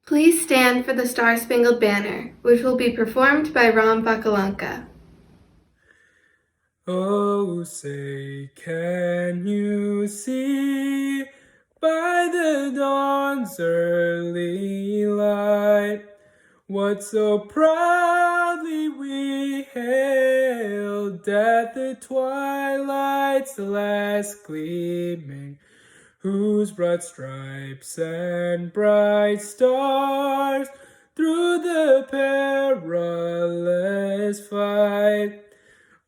Please stand for the Star-Spangled Banner, which will be performed by Ram Bakalanka. Oh, say, can you see by the dawn's early light what so proudly we hailed at the twilight's last gleaming, whose broad stripes and bright stars through the perilous fight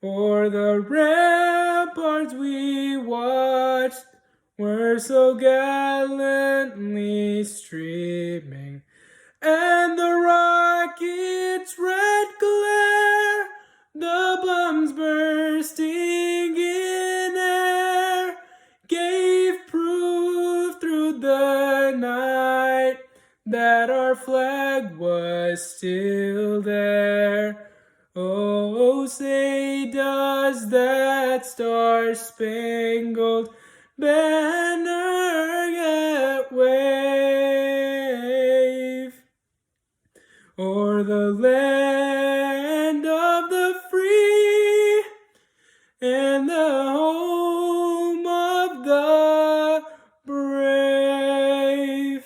o'er the ramparts we watched were so gallantly streaming, and the rocket's red glare, the bombs bursting in air, gave proof through the night that our flag was still there. Oh, say does that star-spangled banner yet wave o'er the land of the free and the home of the brave?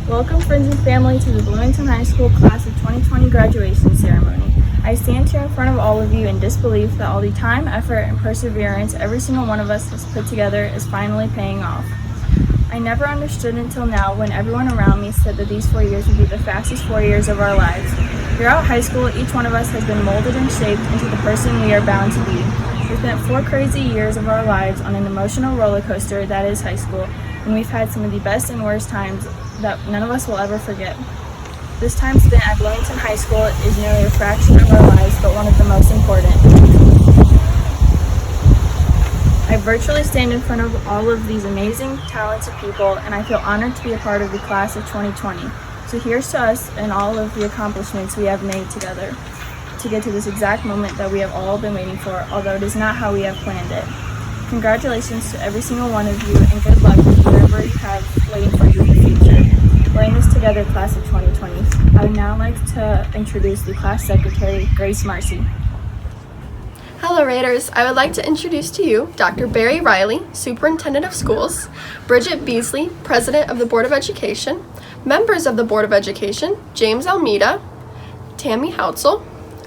Welcome, friends and family, to the Bloomington High School Class of 2020 graduation ceremony. I stand here in front of all of you in disbelief that all the time, effort, and perseverance every single one of us has put together is finally paying off. I never understood until now when everyone around me said that these 4 years would be the fastest 4 years of our lives. Throughout high school, each one of us has been molded and shaped into the person we are bound to be. We spent 4 crazy years of our lives on an emotional roller coaster that is high school, and we've had some of the best and worst times that none of us will ever forget. This time spent at Bloomington High School is nearly a fraction of our lives, but one of the most important. I virtually stand in front of all of these amazing, talented people, and I feel honored to be a part of the class of 2020. So here's to us and all of the accomplishments we have made together to get to this exact moment that we have all been waiting for, although it is not how we have planned it. Congratulations to every single one of you, and good luck with whatever you have waiting for you in the future. We're in this together, class of 2020. I would now like to introduce the class secretary, Grace Marcy. Hello Raiders, I would like to introduce to you Dr. Barry Riley, Superintendent of Schools, Bridget Beasley, President of the Board of Education, members of the Board of Education, James Almeida, Tammy Houtzel,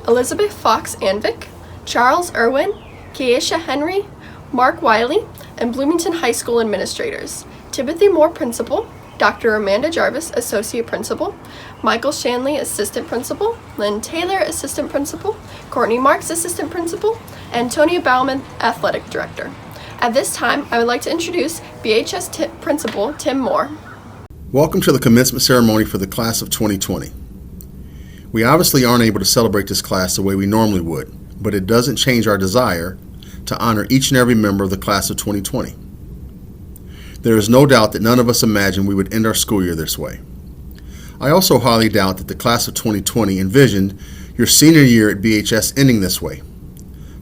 Elizabeth Fox Anvik, Charles Irwin, Keisha Henry, Mark Wiley, and Bloomington High School administrators, Timothy Moore Principal, Dr. Amanda Jarvis, Associate Principal, Michael Shanley, Assistant Principal, Lynn Taylor, Assistant Principal, Courtney Marks, Assistant Principal, and Tonya Bauman, Athletic Director. At this time, I would like to introduce BHS Principal Tim Moore. Welcome to the commencement ceremony for the class of 2020. We obviously aren't able to celebrate this class the way we normally would, but it doesn't change our desire to honor each and every member of the class of 2020. There is no doubt that none of us imagined we would end our school year this way. I also highly doubt that the class of 2020 envisioned your senior year at BHS ending this way.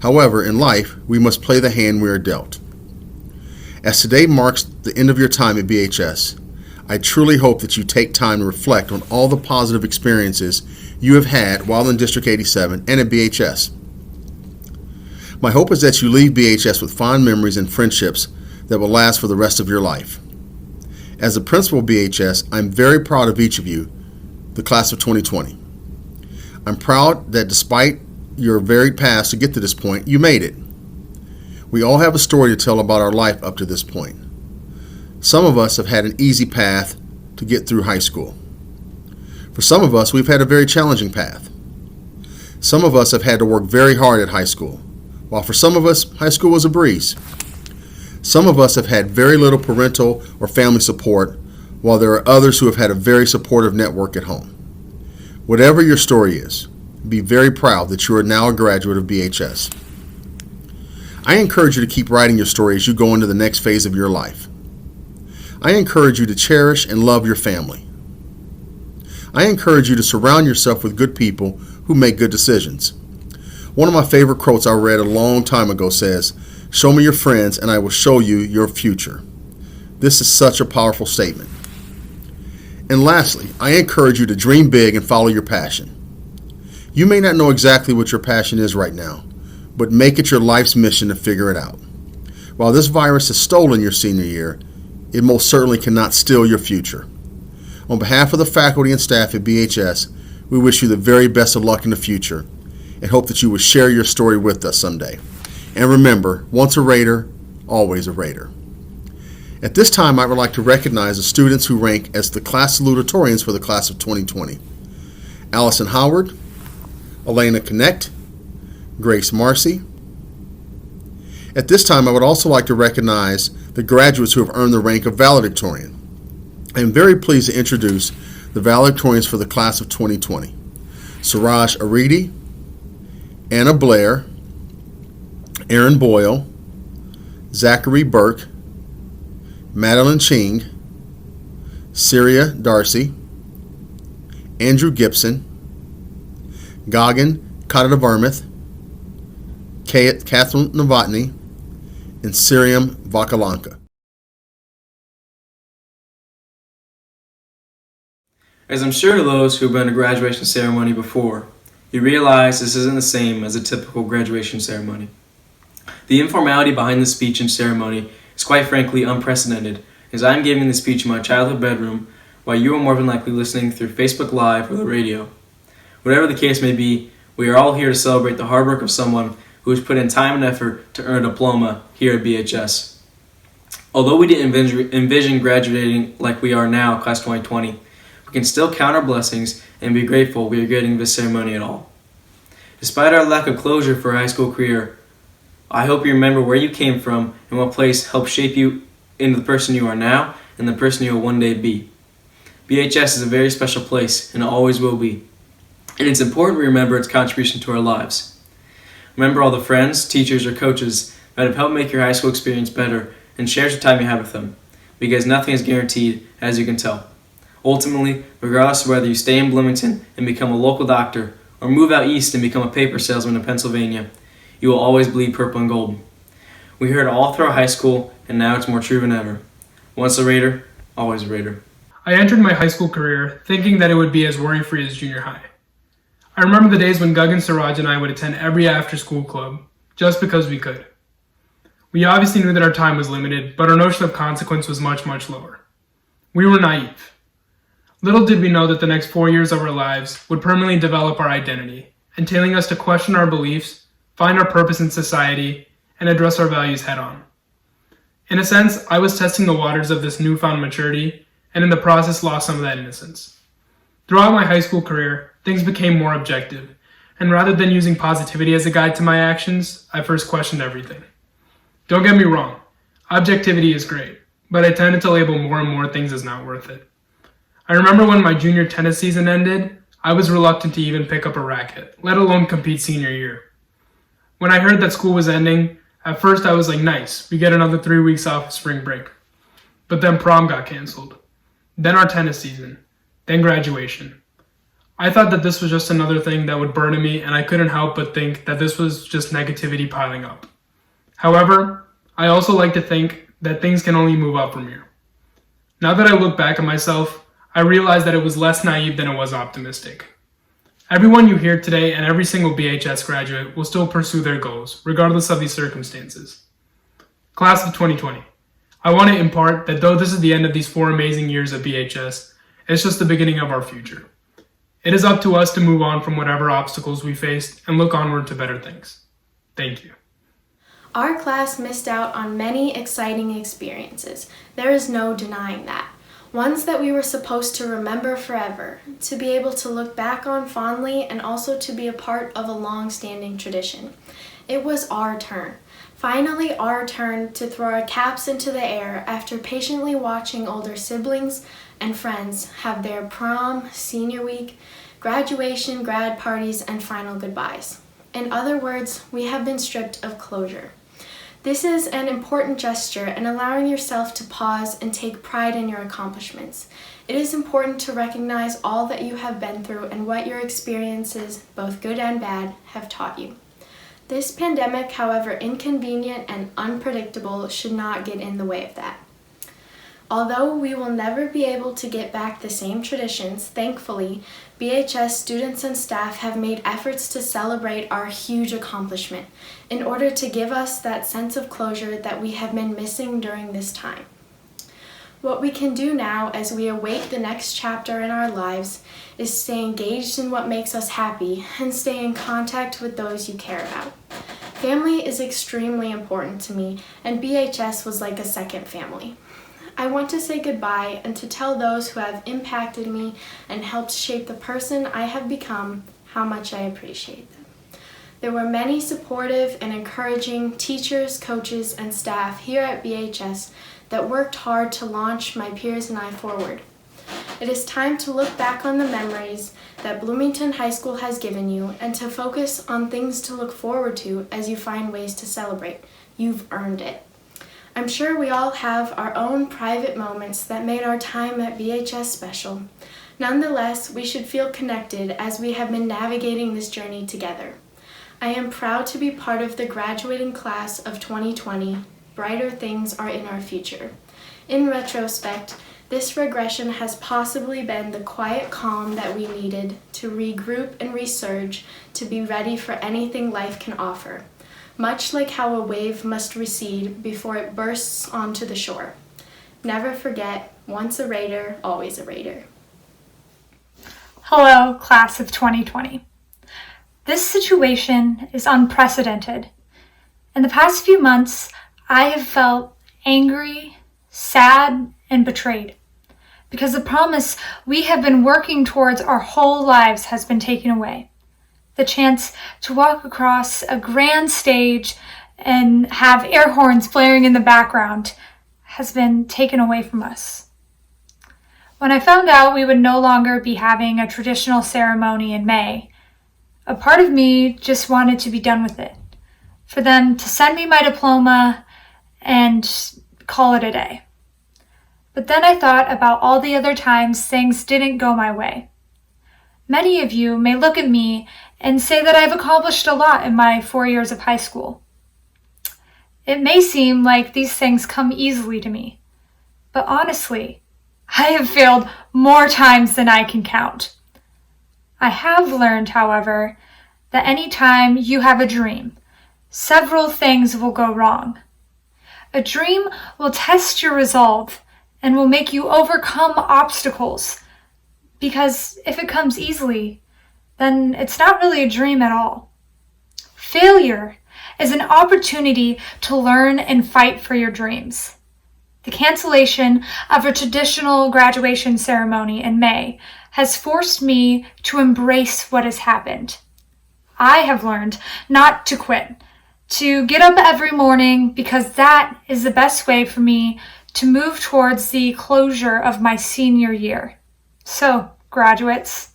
However, in life, we must play the hand we are dealt. As today marks the end of your time at BHS, I truly hope that you take time to reflect on all the positive experiences you have had while in District 87 and at BHS. My hope is that you leave BHS with fond memories and friendships that will last for the rest of your life. As a principal of BHS, I'm very proud of each of you, the class of 2020. I'm proud that despite your varied past to get to this point, you made it. We all have a story to tell about our life up to this point. Some of us have had an easy path to get through high school. For some of us, we've had a very challenging path. Some of us have had to work very hard at high school, while for some of us, high school was a breeze. Some of us have had very little parental or family support, while there are others who have had a very supportive network at home. Whatever your story is, be very proud that you are now a graduate of BHS. I encourage you to keep writing your story as you go into the next phase of your life. I encourage you to cherish and love your family. I encourage you to surround yourself with good people who make good decisions. One of my favorite quotes I read a long time ago says, "Show me your friends and I will show you your future." This is such a powerful statement. And lastly, I encourage you to dream big and follow your passion. You may not know exactly what your passion is right now, but make it your life's mission to figure it out. While this virus has stolen your senior year, it most certainly cannot steal your future. On behalf of the faculty and staff at BHS, we wish you the very best of luck in the future and hope that you will share your story with us someday. And remember, once a Raider, always a Raider. At this time, I would like to recognize the students who rank as the class salutatorians for the class of 2020. Allison Howard, Elena Connect, Grace Marcy. At this time, I would also like to recognize the graduates who have earned the rank of valedictorian. I am very pleased to introduce the valedictorians for the class of 2020. Suraj Aridi, Anna Blair, Aaron Boyle, Zachary Burke, Madeline Ching, Syria Darcy, Andrew Gibson, Gagan Kadadavarmith, Catherine Novotny, and Siriam Vakalanka. As I'm sure those who have been to a graduation ceremony before, you realize this isn't the same as a typical graduation ceremony. The informality behind the speech and ceremony is quite frankly unprecedented, as I'm giving the speech in my childhood bedroom while you are more than likely listening through Facebook Live or the radio. Whatever the case may be, we are all here to celebrate the hard work of someone who has put in time and effort to earn a diploma here at BHS. Although we didn't envision graduating like we are now, class 2020, we can still count our blessings and be grateful we are getting this ceremony at all. Despite our lack of closure for a high school career, I hope you remember where you came from and what place helped shape you into the person you are now and the person you will one day be. BHS is a very special place, and it always will be. And it's important we remember its contribution to our lives. Remember all the friends, teachers, or coaches that have helped make your high school experience better, and share the time you have with them, because nothing is guaranteed, as you can tell. Ultimately, regardless of whether you stay in Bloomington and become a local doctor, or move out east and become a paper salesman in Pennsylvania, you will always bleed purple and gold. We heard it all through our high school, and now it's more true than ever. Once a Raider, always a Raider. I entered my high school career thinking that it would be as worry-free as junior high. I remember the days when Gagan, Suraj, and I would attend every after-school club, just because we could. We obviously knew that our time was limited, but our notion of consequence was much, much lower. We were naive. Little did we know that the next 4 years of our lives would permanently develop our identity, entailing us to question our beliefs, find our purpose in society, and address our values head-on. In a sense, I was testing the waters of this newfound maturity, and in the process lost some of that innocence. Throughout my high school career, things became more objective, and rather than using positivity as a guide to my actions, I first questioned everything. Don't get me wrong, objectivity is great, but I tended to label more and more things as not worth it. I remember when my junior tennis season ended, I was reluctant to even pick up a racket, let alone compete senior year. When I heard that school was ending, at first I was like, nice, we get another 3 weeks off of spring break. But then prom got canceled. Then our tennis season. Then graduation. I thought that this was just another thing that would burden me, and I couldn't help but think that this was just negativity piling up. However, I also like to think that things can only move up from here. Now that I look back at myself, I realize that it was less naive than it was optimistic. Everyone you hear today and every single BHS graduate will still pursue their goals, regardless of these circumstances. Class of 2020. I want to impart that though this is the end of these 4 amazing years of BHS, it's just the beginning of our future. It is up to us to move on from whatever obstacles we faced and look onward to better things. Thank you. Our class missed out on many exciting experiences. There is no denying that. Ones that we were supposed to remember forever, to be able to look back on fondly, and also to be a part of a long-standing tradition. It was our turn. Finally our turn to throw our caps into the air after patiently watching older siblings and friends have their prom, senior week, graduation, grad parties, and final goodbyes. In other words, we have been stripped of closure. This is an important gesture in allowing yourself to pause and take pride in your accomplishments. It is important to recognize all that you have been through and what your experiences, both good and bad, have taught you. This pandemic, however inconvenient and unpredictable, should not get in the way of that. Although we will never be able to get back the same traditions, thankfully, BHS students and staff have made efforts to celebrate our huge accomplishment in order to give us that sense of closure that we have been missing during this time. What we can do now as we await the next chapter in our lives is stay engaged in what makes us happy and stay in contact with those you care about. Family is extremely important to me, and BHS was like a second family. I want to say goodbye and to tell those who have impacted me and helped shape the person I have become how much I appreciate them. There were many supportive and encouraging teachers, coaches, and staff here at BHS that worked hard to launch my peers and I forward. It is time to look back on the memories that Bloomington High School has given you and to focus on things to look forward to as you find ways to celebrate. You've earned it. I'm sure we all have our own private moments that made our time at BHS special. Nonetheless, we should feel connected as we have been navigating this journey together. I am proud to be part of the graduating class of 2020. Brighter things are in our future. In retrospect, this regression has possibly been the quiet calm that we needed to regroup and resurge to be ready for anything life can offer, much like how a wave must recede before it bursts onto the shore. Never forget, once a Raider, always a Raider. Hello, class of 2020. This situation is unprecedented. In the past few months, I have felt angry, sad, and betrayed because the promise we have been working towards our whole lives has been taken away. The chance to walk across a grand stage and have air horns blaring in the background has been taken away from us. When I found out we would no longer be having a traditional ceremony in May, a part of me just wanted to be done with it, for them to send me my diploma and call it a day. But then I thought about all the other times things didn't go my way. Many of you may look at me and say that I've accomplished a lot in my 4 years of high school. It may seem like these things come easily to me, but honestly, I have failed more times than I can count. I have learned, however, that any time you have a dream, several things will go wrong. A dream will test your resolve and will make you overcome obstacles, because if it comes easily, then it's not really a dream at all. Failure is an opportunity to learn and fight for your dreams. The cancellation of a traditional graduation ceremony in May has forced me to embrace what has happened. I have learned not to quit, to get up every morning, because that is the best way for me to move towards the closure of my senior year. So, graduates,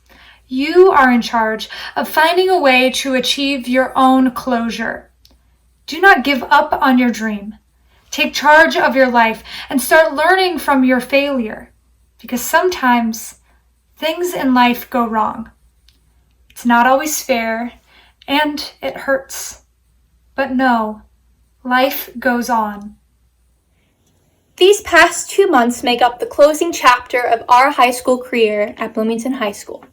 you are in charge of finding a way to achieve your own closure. Do not give up on your dream. Take charge of your life and start learning from your failure, because sometimes things in life go wrong. It's not always fair, and it hurts. But no, life goes on. These past 2 months make up the closing chapter of our high school career at Bloomington High School.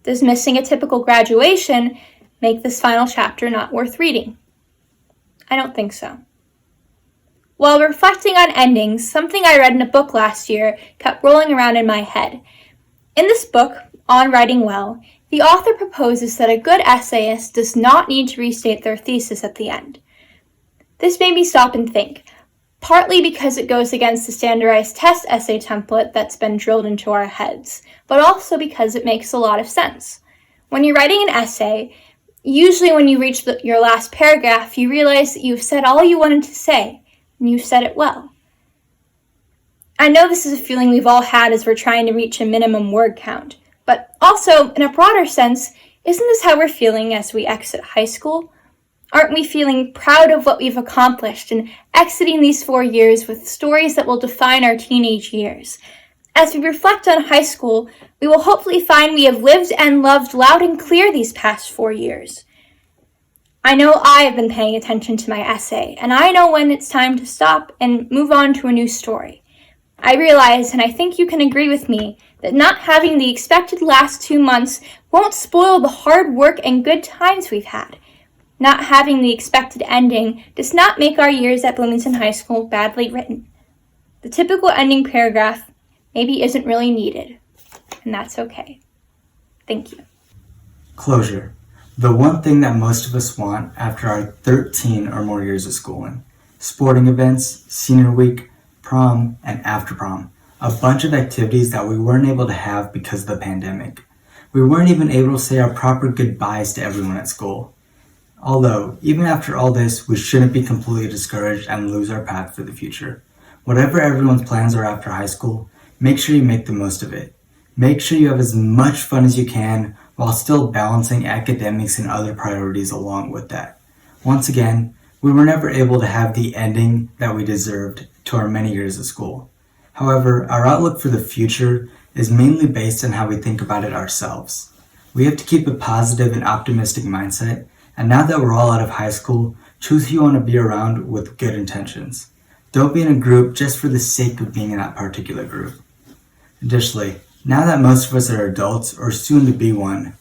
Does missing a typical graduation make this final chapter not worth reading? I don't think so. While reflecting on endings, something I read in a book last year kept rolling around in my head. In this book, On Writing Well, the author proposes that a good essayist does not need to restate their thesis at the end. This made me stop and think, partly because it goes against the standardized test essay template that's been drilled into our heads, but also because it makes a lot of sense. When you're writing an essay, usually when you reach your last paragraph, you realize that you've said all you wanted to say, and you've said it well. I know this is a feeling we've all had as we're trying to reach a minimum word count, but also, in a broader sense, isn't this how we're feeling as we exit high school? Aren't we feeling proud of what we've accomplished and exiting these 4 years with stories that will define our teenage years? As we reflect on high school, we will hopefully find we have lived and loved loud and clear these past 4 years. I know I have been paying attention to my essay, and I know when it's time to stop and move on to a new story. I realize, and I think you can agree with me, that not having the expected last 2 months won't spoil the hard work and good times we've had. Not having the expected ending does not make our years at Bloomington High School badly written. The typical ending paragraph maybe isn't really needed, and that's okay. Thank you. Closure. The one thing that most of us want after our 13 or more years of schooling. Sporting events, senior week, prom, and after prom. A bunch of activities that we weren't able to have because of the pandemic. We weren't even able to say our proper goodbyes to everyone at school. Although, even after all this, we shouldn't be completely discouraged and lose our path for the future. Whatever everyone's plans are after high school, make sure you make the most of it. Make sure you have as much fun as you can while still balancing academics and other priorities along with that. Once again, we were never able to have the ending that we deserved to our many years of school. However, our outlook for the future is mainly based on how we think about it ourselves. We have to keep a positive and optimistic mindset, and now that we're all out of high school, choose who you want to be around with good intentions. Don't be in a group just for the sake of being in that particular group. Additionally, now that most of us are adults or soon to be one,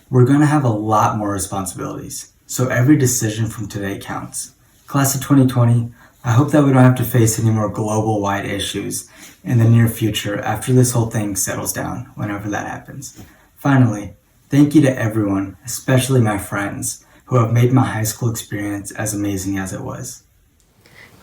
we're going to have a lot more responsibilities, so every decision from today counts. Class of 2020, I hope that we don't have to face any more global-wide issues in the near future after this whole thing settles down, whenever that happens. Finally, thank you to everyone, especially my friends, who have made my high school experience as amazing as it was.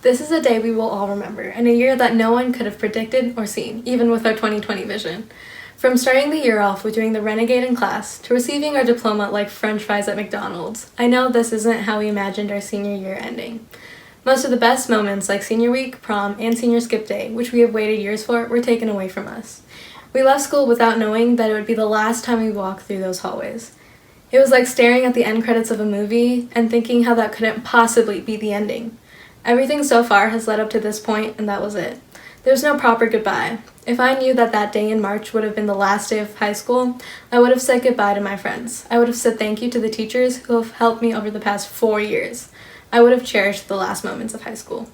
This is a day we will all remember, and a year that no one could have predicted or seen, even with our 2020 vision. From starting the year off with doing the renegade in class, to receiving our diploma like French fries at McDonald's, I know this isn't how we imagined our senior year ending. Most of the best moments like senior week, prom, and senior skip day, which we have waited years for, were taken away from us. We left school without knowing that it would be the last time we walked through those hallways. It was like staring at the end credits of a movie and thinking how that couldn't possibly be the ending. Everything so far has led up to this point, and that was it. There was no proper goodbye. If I knew that that day in March would have been the last day of high school, I would have said goodbye to my friends. I would have said thank you to the teachers who have helped me over the past 4 years. I would have cherished the last moments of high school.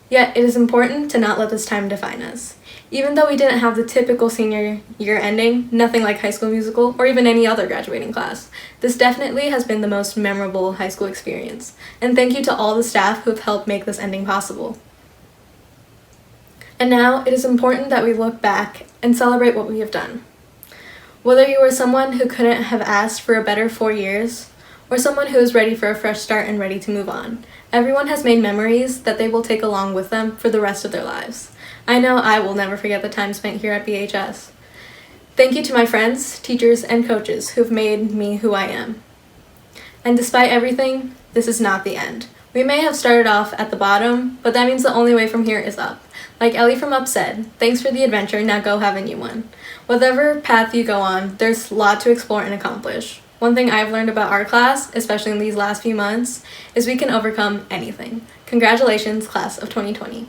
Yet, it is important to not let this time define us. Even though we didn't have the typical senior year ending, nothing like High School Musical, or even any other graduating class, this definitely has been the most memorable high school experience. And thank you to all the staff who have helped make this ending possible. And now, it is important that we look back and celebrate what we have done. Whether you were someone who couldn't have asked for a better 4 years, or someone who is ready for a fresh start and ready to move on, everyone has made memories that they will take along with them for the rest of their lives. I know I will never forget the time spent here at BHS. Thank you to my friends, teachers, and coaches who've made me who I am. And despite everything, this is not the end. We may have started off at the bottom, but that means the only way from here is up. Like Ellie from Up said, thanks for the adventure, now go have a new one. Whatever path you go on, there's a lot to explore and accomplish. One thing I've learned about our class, especially in these last few months, is we can overcome anything. Congratulations, class of 2020.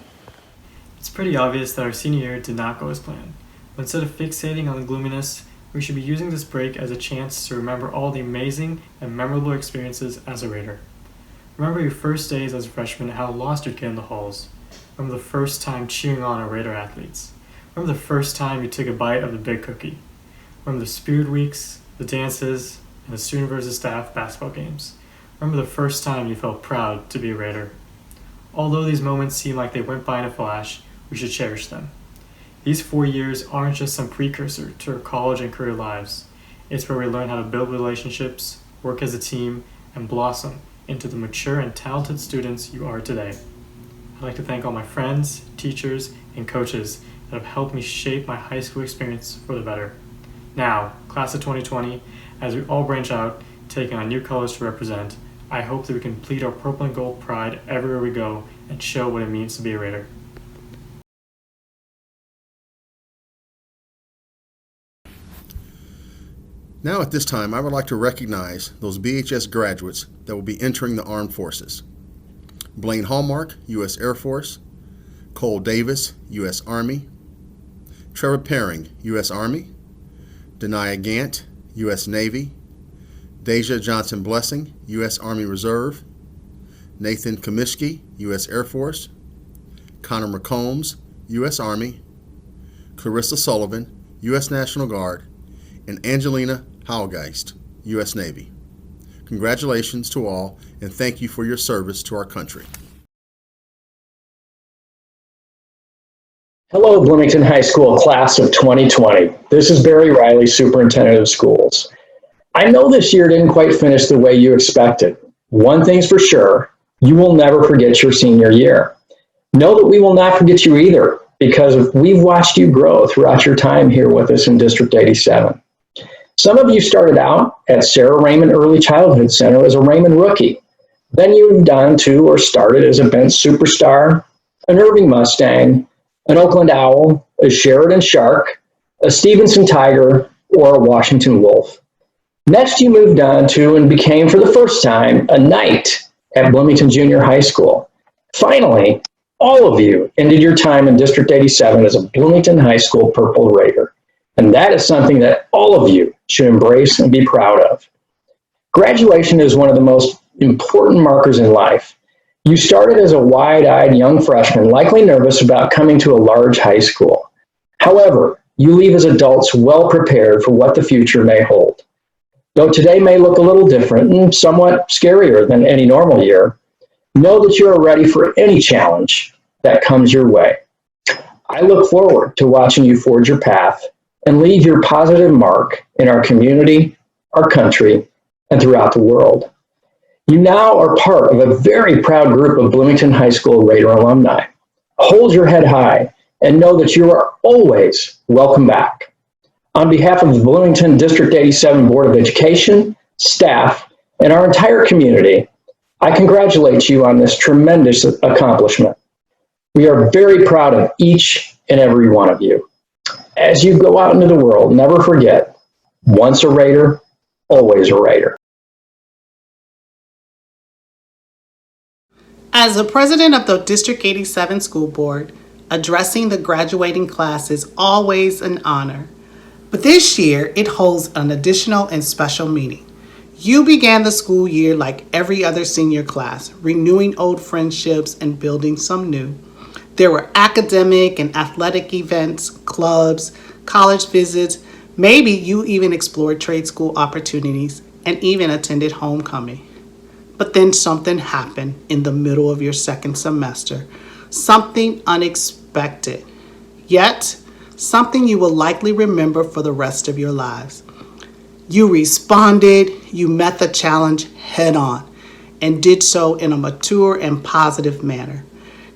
It's pretty obvious that our senior year did not go as planned. But instead of fixating on the gloominess, we should be using this break as a chance to remember all the amazing and memorable experiences as a Raider. Remember your first days as a freshman and how lost you'd get in the halls. Remember the first time cheering on our Raider athletes. Remember the first time you took a bite of the big cookie. Remember the spirit weeks, the dances, and the student versus staff basketball games. Remember the first time you felt proud to be a Raider. Although these moments seem like they went by in a flash, we should cherish them. These 4 years aren't just some precursor to our college and career lives. It's where we learn how to build relationships, work as a team, and blossom into the mature and talented students you are today. I'd like to thank all my friends, teachers, and coaches that have helped me shape my high school experience for the better. Now, class of 2020, as we all branch out, taking on new colors to represent, I hope that we can plead our purple and gold pride everywhere we go and show what it means to be a Raider. Now at this time, I would like to recognize those BHS graduates that will be entering the armed forces. Blaine Hallmark, U.S. Air Force. Cole Davis, U.S. Army. Trevor Paring, U.S. Army. Denia Gant, U.S. Navy. Deja Johnson Blessing, U.S. Army Reserve. Nathan Comiskey, U.S. Air Force. Connor McCombs, U.S. Army. Carissa Sullivan, U.S. National Guard, and Angelina Howgeist, U.S. Navy. Congratulations to all, and thank you for your service to our country. Hello, Bloomington High School class of 2020. This is Barry Riley, Superintendent of Schools. I know this year didn't quite finish the way you expected. One thing's for sure, you will never forget your senior year. Know that we will not forget you either, because we've watched you grow throughout your time here with us in District 87. Some of you started out at Sarah Raymond Early Childhood Center as a Raymond rookie. Then you moved on to or started as a Bench Superstar, an Irving Mustang, an Oakland Owl, a Sheridan Shark, a Stevenson Tiger, or a Washington Wolf. Next, you moved on to and became, for the first time, a Knight at Bloomington Junior High School. Finally, all of you ended your time in District 87 as a Bloomington High School Purple Raider. And that is something that all of you should embrace and be proud of. Graduation is one of the most important markers in life. You started as a wide-eyed young freshman, likely nervous about coming to a large high school. However, you leave as adults well prepared for what the future may hold. Though today may look a little different and somewhat scarier than any normal year, know that you are ready for any challenge that comes your way. I look forward to watching you forge your path and leave your positive mark in our community, our country, and throughout the world. You now are part of a very proud group of Bloomington High School Raider alumni. Hold your head high and know that you are always welcome back. On behalf of the Bloomington District 87 Board of Education, staff, and our entire community, I congratulate you on this tremendous accomplishment. We are very proud of each and every one of you. As you go out into the world, never forget, once a Raider, always a Raider. As the president of the District 87 School Board, addressing the graduating class is always an honor. But this year, it holds an additional and special meaning. You began the school year like every other senior class, renewing old friendships and building some new. There were academic and athletic events, clubs, college visits. Maybe you even explored trade school opportunities and even attended homecoming. But then something happened in the middle of your second semester, something unexpected, yet something you will likely remember for the rest of your lives. You responded, you met the challenge head on, and did so in a mature and positive manner.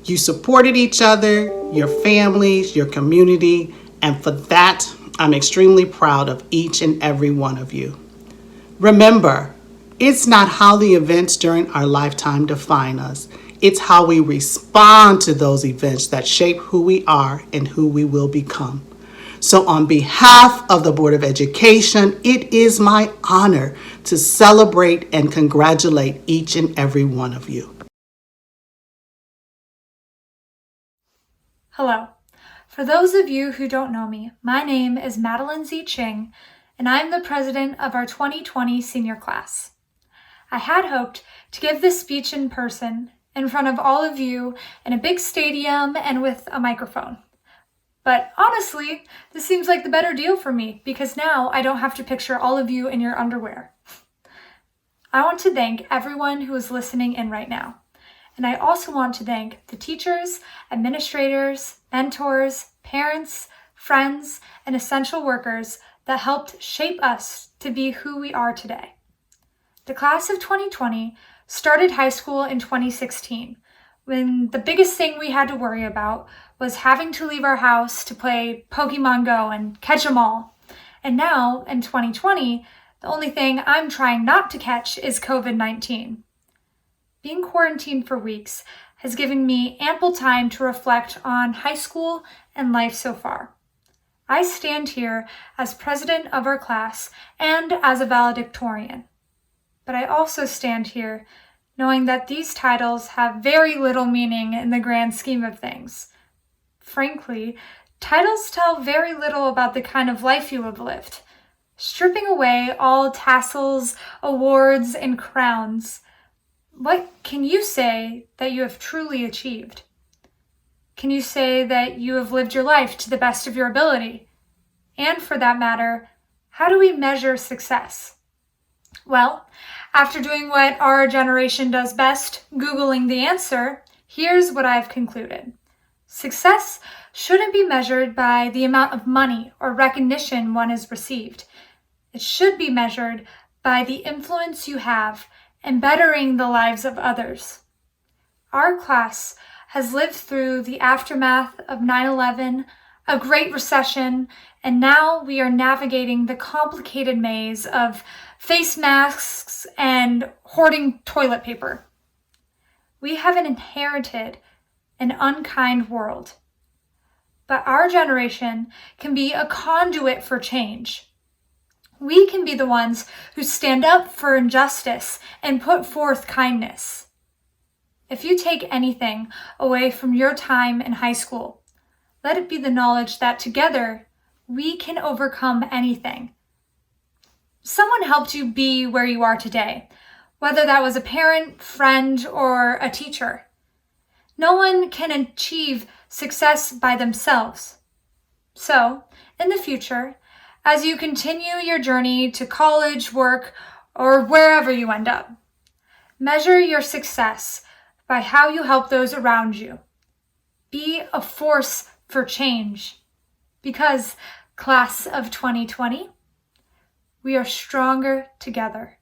You supported each other, your families, your community, and for that, I'm extremely proud of each and every one of you. Remember, it's not how the events during our lifetime define us. It's how we respond to those events that shape who we are and who we will become. So on behalf of the Board of Education, it is my honor to celebrate and congratulate each and every one of you. Hello. For those of you who don't know me, my name is Madeline Z. Ching, and I'm the president of our 2020 senior class. I had hoped to give this speech in person, in front of all of you, in a big stadium and with a microphone. But honestly, this seems like the better deal for me because now I don't have to picture all of you in your underwear. I want to thank everyone who is listening in right now. And I also want to thank the teachers, administrators, mentors, parents, friends, and essential workers that helped shape us to be who we are today. The class of 2020 started high school in 2016, when the biggest thing we had to worry about was having to leave our house to play Pokemon Go and catch 'em all. And now, in 2020, the only thing I'm trying not to catch is COVID-19. Being quarantined for weeks has given me ample time to reflect on high school and life so far. I stand here as president of our class and as a valedictorian. But I also stand here knowing that these titles have very little meaning in the grand scheme of things. Frankly, titles tell very little about the kind of life you have lived. Stripping away all tassels, awards, and crowns, what can you say that you have truly achieved? Can you say that you have lived your life to the best of your ability? And for that matter, how do we measure success? Well, after doing what our generation does best, Googling the answer, here's what I've concluded. Success shouldn't be measured by the amount of money or recognition one has received. It should be measured by the influence you have in bettering the lives of others. Our class has lived through the aftermath of 9/11, a Great Recession, and now we are navigating the complicated maze of face masks and hoarding toilet paper. We have inherited an unkind world, but our generation can be a conduit for change. We can be the ones who stand up for injustice and put forth kindness. If you take anything away from your time in high school, let it be the knowledge that together we can overcome anything. Someone helped you be where you are today, whether that was a parent, friend, or a teacher. No one can achieve success by themselves. So, in the future, as you continue your journey to college, work, or wherever you end up, measure your success by how you help those around you. Be a force for change. Because, class of 2020, we are stronger together.